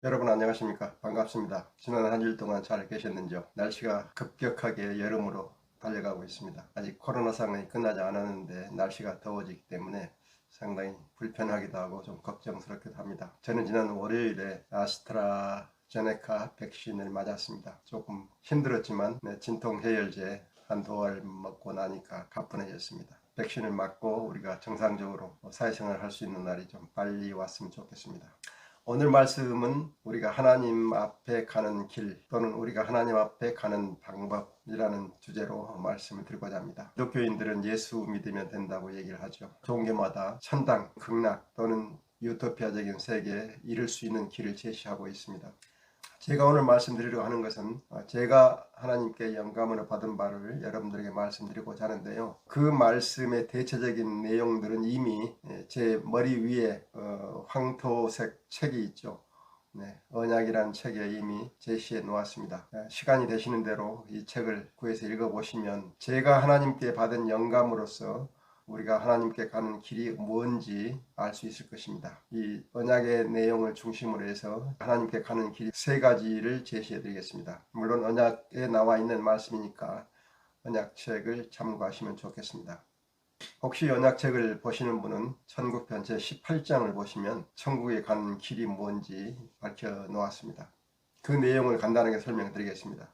여러분 안녕하십니까? 반갑습니다. 지난 한 일 동안 잘 계셨는지요? 날씨가 급격하게 여름으로 달려가고 있습니다. 아직 코로나 상황이 끝나지 않았는데 날씨가 더워지기 때문에 상당히 불편하기도 하고 좀 걱정스럽기도 합니다. 저는 지난 월요일에 아스트라제네카 백신을 맞았습니다. 조금 힘들었지만 진통 해열제 한 두 알 먹고 나니까 가뿐해졌습니다. 백신을 맞고 우리가 정상적으로 사회생활을 할 수 있는 날이 좀 빨리 왔으면 좋겠습니다. 오늘 말씀은 우리가 하나님 앞에 가는 길 또는 우리가 하나님 앞에 가는 방법이라는 주제로 말씀을 드리고자 합니다. 기독교인들은 예수 믿으면 된다고 얘기를 하죠. 종교마다 천당, 극락 또는 유토피아적인 세계에 이를 수 있는 길을 제시하고 있습니다. 제가 오늘 말씀드리려고 하는 것은 제가 하나님께 영감으로 받은 바를 여러분들에게 말씀드리고자 하는데요. 그 말씀의 대체적인 내용들은 이미 제 머리 위에 황토색 책이 있죠. 언약이라는 책에 이미 제시해 놓았습니다. 시간이 되시는 대로 이 책을 구해서 읽어보시면 제가 하나님께 받은 영감으로서 우리가 하나님께 가는 길이 뭔지 알 수 있을 것입니다. 이 언약의 내용을 중심으로 해서 하나님께 가는 길 세 가지를 제시해 드리겠습니다. 물론 언약에 나와 있는 말씀이니까 언약책을 참고하시면 좋겠습니다. 혹시 언약책을 보시는 분은 천국편 제18장을 보시면 천국에 가는 길이 뭔지 밝혀 놓았습니다. 그 내용을 간단하게 설명드리겠습니다.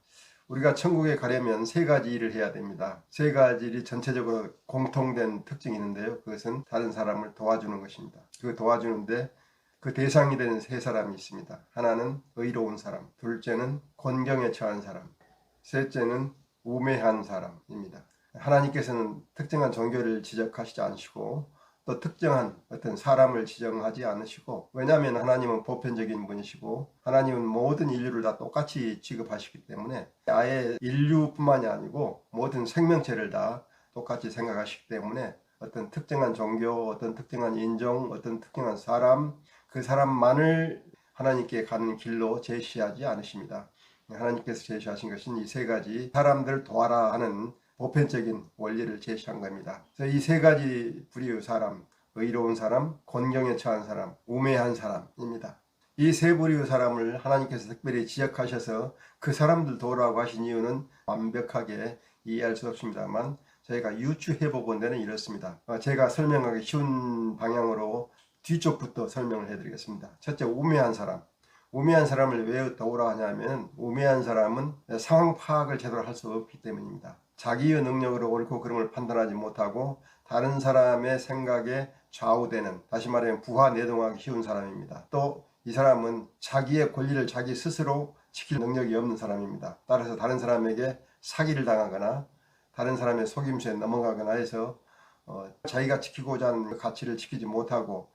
우리가 천국에 가려면 세 가지 일을 해야 됩니다. 세 가지 일이 전체적으로 공통된 특징이 있는데요. 그것은 다른 사람을 도와주는 것입니다. 그 도와주는데 그 대상이 되는 세 사람이 있습니다. 하나는 의로운 사람, 둘째는 곤경에 처한 사람, 셋째는 우매한 사람입니다. 하나님께서는 특정한 종교를 지적하시지 않으시고 또 특정한 어떤 사람을 지정하지 않으시고, 왜냐하면 하나님은 보편적인 분이시고 하나님은 모든 인류를 다 똑같이 취급하시기 때문에 아예 인류뿐만이 아니고 모든 생명체를 다 똑같이 생각하시기 때문에 어떤 특정한 종교, 어떤 특정한 인종, 어떤 특정한 사람, 그 사람만을 하나님께 가는 길로 제시하지 않으십니다. 하나님께서 제시하신 것은 이 세 가지 사람들 도와라 하는 보편적인 원리를 제시한 겁니다. 이 세 가지 부류의 사람, 의로운 사람, 곤경에 처한 사람, 우매한 사람입니다. 이 세 부류의 사람을 하나님께서 특별히 지적하셔서 그 사람들 도우라고 하신 이유는 완벽하게 이해할 수 없습니다만 저희가 유추해보건 데는 이렇습니다. 제가 설명하기 쉬운 방향으로 뒤쪽부터 설명을 해드리겠습니다. 첫째, 우매한 사람. 우매한 사람을 왜 도우라 하냐면 우매한 사람은 상황 파악을 제대로 할 수 없기 때문입니다. 자기의 능력으로 옳고 그른 걸 판단하지 못하고 다른 사람의 생각에 좌우되는, 다시 말하면 부하내동하기 쉬운 사람입니다. 또 이 사람은 자기의 권리를 자기 스스로 지킬 능력이 없는 사람입니다. 따라서 다른 사람에게 사기를 당하거나 다른 사람의 속임수에 넘어가거나 해서 자기가 지키고자 하는 가치를 지키지 못하고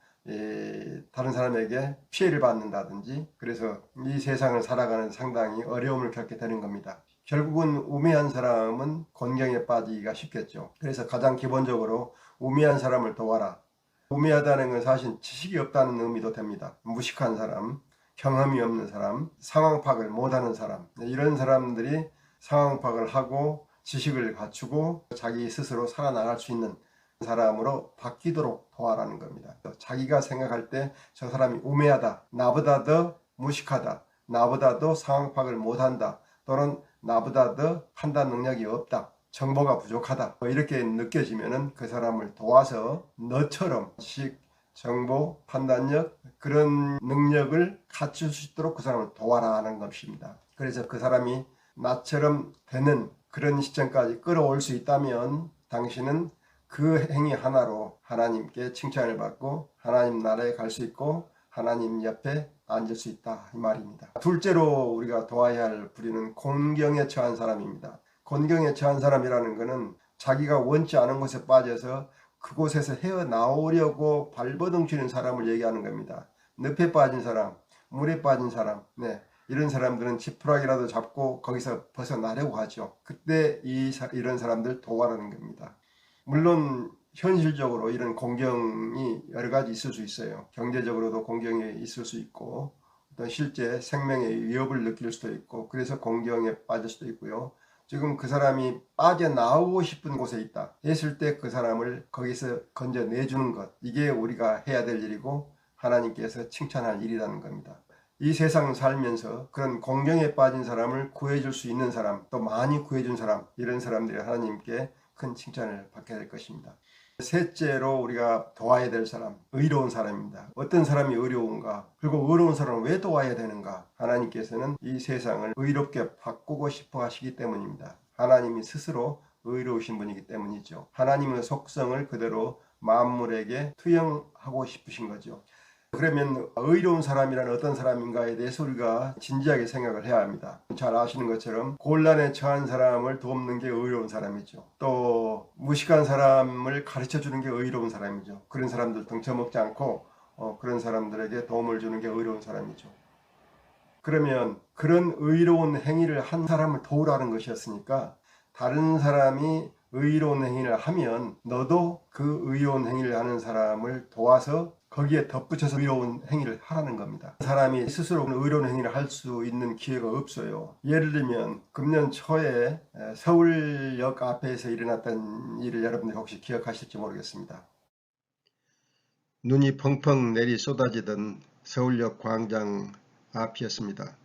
다른 사람에게 피해를 받는다든지, 그래서 이 세상을 살아가는 상당히 어려움을 겪게 되는 겁니다. 결국은 우매한 사람은 곤경에 빠지기가 쉽겠죠. 그래서 가장 기본적으로 우매한 사람을 도와라. 우매하다는 건 사실 지식이 없다는 의미도 됩니다. 무식한 사람, 경험이 없는 사람, 상황 파악을 못하는 사람, 이런 사람들이 상황 파악을 하고 지식을 갖추고 자기 스스로 살아나갈 수 있는 사람으로 바뀌도록 도와라는 겁니다. 자기가 생각할 때 저 사람이 우매하다, 나보다 더 무식하다, 나보다 더 상황 파악을 못한다, 또는 나보다 더 판단 능력이 없다, 정보가 부족하다, 이렇게 느껴지면 그 사람을 도와서 너처럼 지식, 정보, 판단력, 그런 능력을 갖출 수 있도록 그 사람을 도와라 하는 것입니다. 그래서 그 사람이 나처럼 되는 그런 시점까지 끌어올 수 있다면 당신은 그 행위 하나로 하나님께 칭찬을 받고 하나님 나라에 갈 수 있고 하나님 옆에 앉을 수 있다, 이 말입니다. 둘째로 우리가 도와야 할 부류는 곤경에 처한 사람입니다. 곤경에 처한 사람이라는 것은 자기가 원치 않은 곳에 빠져서 그곳에서 헤어나오려고 발버둥치는 사람을 얘기하는 겁니다. 늪에 빠진 사람, 물에 빠진 사람, 이런 사람들은 지푸라기라도 잡고 거기서 벗어나려고 하죠. 그때 이런 사람들 도와라는 겁니다. 물론 현실적으로 이런 공경이 여러 가지 있을 수 있어요. 경제적으로도 공경이 있을 수 있고, 어떤 실제 생명의 위협을 느낄 수도 있고, 그래서 공경에 빠질 수도 있고요. 지금 그 사람이 빠져나오고 싶은 곳에 있다 했을 때 그 사람을 거기서 건져내주는 것, 이게 우리가 해야 될 일이고 하나님께서 칭찬할 일이라는 겁니다. 이 세상 살면서 그런 공경에 빠진 사람을 구해줄 수 있는 사람, 또 많이 구해준 사람, 이런 사람들이 하나님께 큰 칭찬을 받게 될 것입니다. 셋째로 우리가 도와야 될 사람, 의로운 사람입니다. 어떤 사람이 의로운가? 그리고 의로운 사람을 왜 도와야 되는가? 하나님께서는 이 세상을 의롭게 바꾸고 싶어 하시기 때문입니다. 하나님이 스스로 의로우신 분이기 때문이죠. 하나님의 속성을 그대로 만물에게 투영하고 싶으신 거죠. 그러면 의로운 사람이란 어떤 사람인가에 대해서 우리가 진지하게 생각을 해야 합니다. 잘 아시는 것처럼 곤란에 처한 사람을 돕는 게 의로운 사람이죠. 또 무식한 사람을 가르쳐주는 게 의로운 사람이죠. 그런 사람들 등쳐먹지 않고 그런 사람들에게 도움을 주는 게 의로운 사람이죠. 그러면 그런 의로운 행위를 한 사람을 도우라는 것이었으니까 다른 사람이 의로운 행위를 하면 너도 그 의로운 행위를 하는 사람을 도와서 거기에 덧붙여서 의로운 행위를 하라는 겁니다. 사람이 스스로 의로운 행위를 할 수 있는 기회가 없어요. 예를 들면 금년 초에 서울역 앞에서 일어났던 일을 여러분들이 혹시 기억하실지 모르겠습니다. 눈이 펑펑 내리 쏟아지던 서울역 광장 앞이었습니다.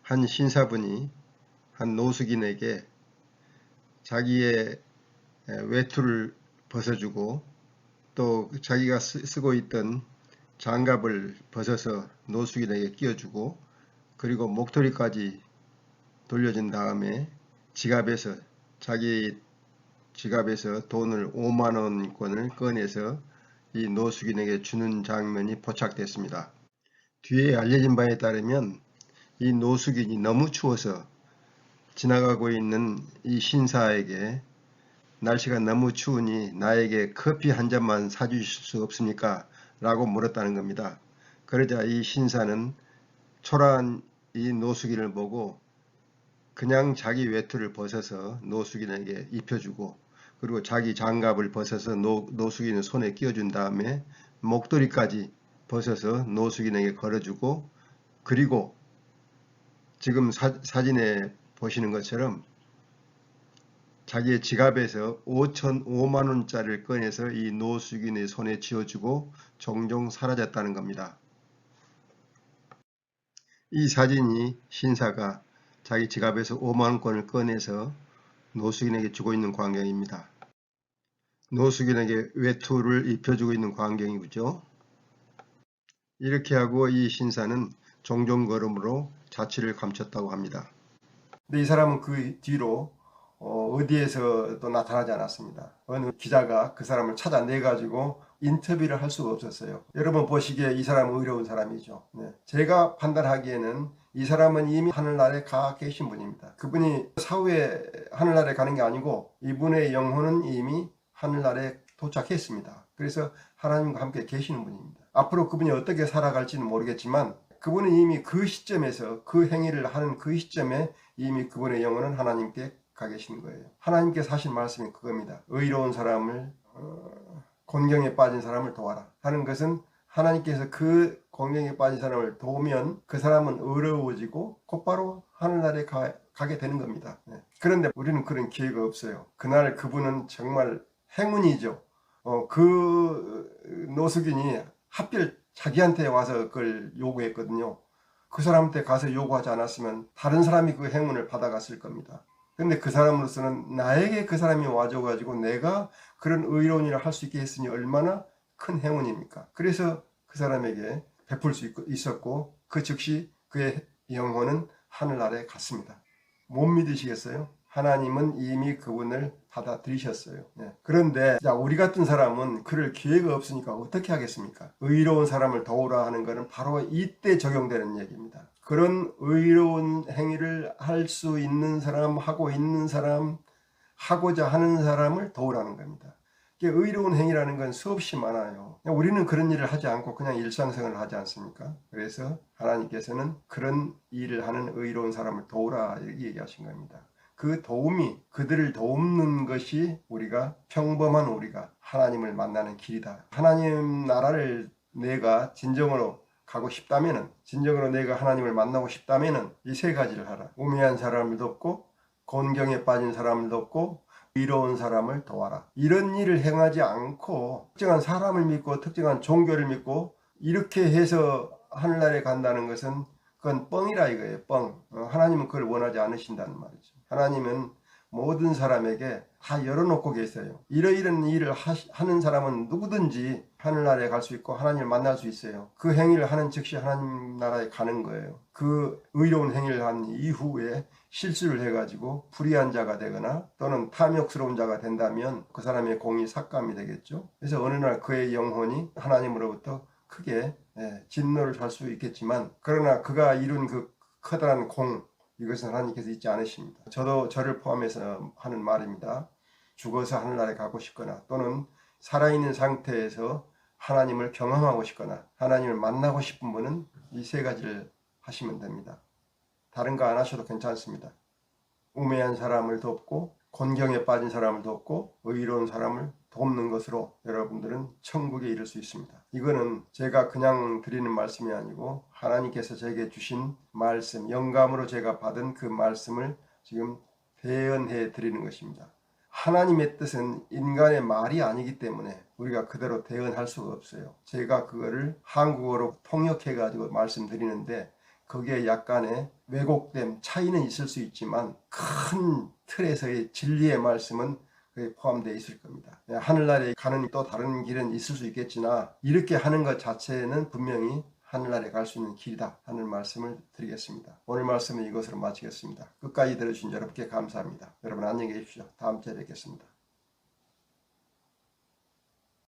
한 신사분이 한 노숙인에게 자기의 외투를 벗어주고 또 자기가 쓰고 있던 장갑을 벗어서 노숙인에게 끼워주고 그리고 목도리까지 돌려준 다음에 자기 지갑에서 돈을 5만원권을 꺼내서 이 노숙인에게 주는 장면이 포착됐습니다. 뒤에 알려진 바에 따르면 이 노숙인이 너무 추워서 지나가고 있는 이 신사에게 날씨가 너무 추우니 나에게 커피 한 잔만 사주실 수 없습니까? 라고 물었다는 겁니다. 그러자 이 신사는 초라한 이 노숙인을 보고 그냥 자기 외투를 벗어서 노숙인에게 입혀주고 그리고 자기 장갑을 벗어서 노숙인의 손에 끼워준 다음에 목도리까지 벗어서 노숙인에게 걸어주고 그리고 지금 사진에 보시는 것처럼 자기의 지갑에서 5만원짜리를 꺼내서 이 노숙인의 손에 쥐어주고 종종 사라졌다는 겁니다. 이 사진이 신사가 자기 지갑에서 5만원권을 꺼내서 노숙인에게 주고 있는 광경입니다. 노숙인에게 외투를 입혀주고 있는 광경이죠. 이렇게 하고 이 신사는 종종 걸음으로 자취를 감췄다고 합니다. 근데 이 사람은 그 뒤로 어디에서 또 나타나지 않았습니다. 어느 기자가 그 사람을 찾아내가지고 인터뷰를 할 수가 없었어요. 여러분 보시기에 이 사람은 의로운 사람이죠. 네. 제가 판단하기에는 이 사람은 이미 하늘나라에 가 계신 분입니다. 그분이 사후에 하늘나라에 가는 게 아니고 이분의 영혼은 이미 하늘나라에 도착했습니다. 그래서 하나님과 함께 계시는 분입니다. 앞으로 그분이 어떻게 살아갈지는 모르겠지만 그분은 이미 그 시점에서 그 행위를 하는 그 시점에 이미 그분의 영혼은 하나님께 가 계신 거예요. 하나님께서 하신 말씀이 그겁니다. 의로운 사람을 곤경에 빠진 사람을 도와라 하는 것은 하나님께서 그 곤경에 빠진 사람을 도우면 그 사람은 의로워지고 곧바로 하늘나라에 가게 되는 겁니다. 네. 그런데 우리는 그런 기회가 없어요. 그날 그분은 정말 행운이죠. 그 노숙인이 하필 자기한테 와서 그걸 요구했거든요. 그 사람한테 가서 요구하지 않았으면 다른 사람이 그 행운을 받아갔을 겁니다. 근데 그 사람으로서는 나에게 그 사람이 와줘가지고 내가 그런 의로운 일을 할 수 있게 했으니 얼마나 큰 행운입니까? 그래서 그 사람에게 베풀 수 있었고 그 즉시 그의 영혼은 하늘나라에 갔습니다. 못 믿으시겠어요? 하나님은 이미 그분을 받아들이셨어요. 네. 그런데 우리 같은 사람은 그럴 기회가 없으니까 어떻게 하겠습니까? 의로운 사람을 도우라 하는 것은 바로 이때 적용되는 얘기입니다. 그런 의로운 행위를 할 수 있는 사람, 하고 있는 사람, 하고자 하는 사람을 도우라는 겁니다. 의로운 행위라는 건 수없이 많아요. 우리는 그런 일을 하지 않고 그냥 일상생활을 하지 않습니까? 그래서 하나님께서는 그런 일을 하는 의로운 사람을 도우라 이렇게 얘기하신 겁니다. 그 도움이 그들을 돕는 것이 우리가 평범한 우리가 하나님을 만나는 길이다. 하나님 나라를 내가 진정으로 가고 싶다면은 진정으로 내가 하나님을 만나고 싶다면은 이 세 가지를 하라. 우매한 사람을 돕고 곤경에 빠진 사람을 돕고 의로운 사람을 도와라. 이런 일을 행하지 않고 특정한 사람을 믿고 특정한 종교를 믿고 이렇게 해서 하늘나라에 간다는 것은 그건 뻥이라 이거예요. 뻥. 하나님은 그걸 원하지 않으신다는 말이죠. 하나님은 모든 사람에게 다 열어놓고 계세요. 이러이런 일을 하는 사람은 누구든지 하늘나라에 갈 수 있고 하나님을 만날 수 있어요. 그 행위를 하는 즉시 하나님 나라에 가는 거예요. 그 의로운 행위를 한 이후에 실수를 해가지고 불의한 자가 되거나 또는 탐욕스러운 자가 된다면 그 사람의 공이 삭감이 되겠죠. 그래서 어느 날 그의 영혼이 하나님으로부터 크게 진노를 살 수 있겠지만, 그러나 그가 이룬 그 커다란 공, 이것은 하나님께서 잊지 않으십니다. 저도 저를 포함해서 하는 말입니다. 죽어서 하늘나라에 가고 싶거나 또는 살아있는 상태에서 하나님을 경험하고 싶거나 하나님을 만나고 싶은 분은 이 세 가지를 하시면 됩니다. 다른 거 안 하셔도 괜찮습니다. 우매한 사람을 돕고 곤경에 빠진 사람을 돕고 의로운 사람을 돕는 것으로 여러분들은 천국에 이를 수 있습니다. 이거는 제가 그냥 드리는 말씀이 아니고 하나님께서 제게 주신 말씀, 영감으로 제가 받은 그 말씀을 지금 대언해 드리는 것입니다. 하나님의 뜻은 인간의 말이 아니기 때문에 우리가 그대로 대언할 수가 없어요. 제가 그거를 한국어로 통역해 가지고 말씀드리는데 거기에 약간의 왜곡됨, 차이는 있을 수 있지만 큰 틀에서의 진리의 말씀은 그게 포함되어 있을 겁니다. 하늘나라에 가는 또 다른 길은 있을 수 있겠으나 이렇게 하는 것 자체는 분명히 하늘나라에 갈 수 있는 길이다 하는 말씀을 드리겠습니다. 오늘 말씀은 이것으로 마치겠습니다. 끝까지 들어주신 여러분께 감사합니다. 여러분 안녕히 계십시오. 다음 주에 뵙겠습니다.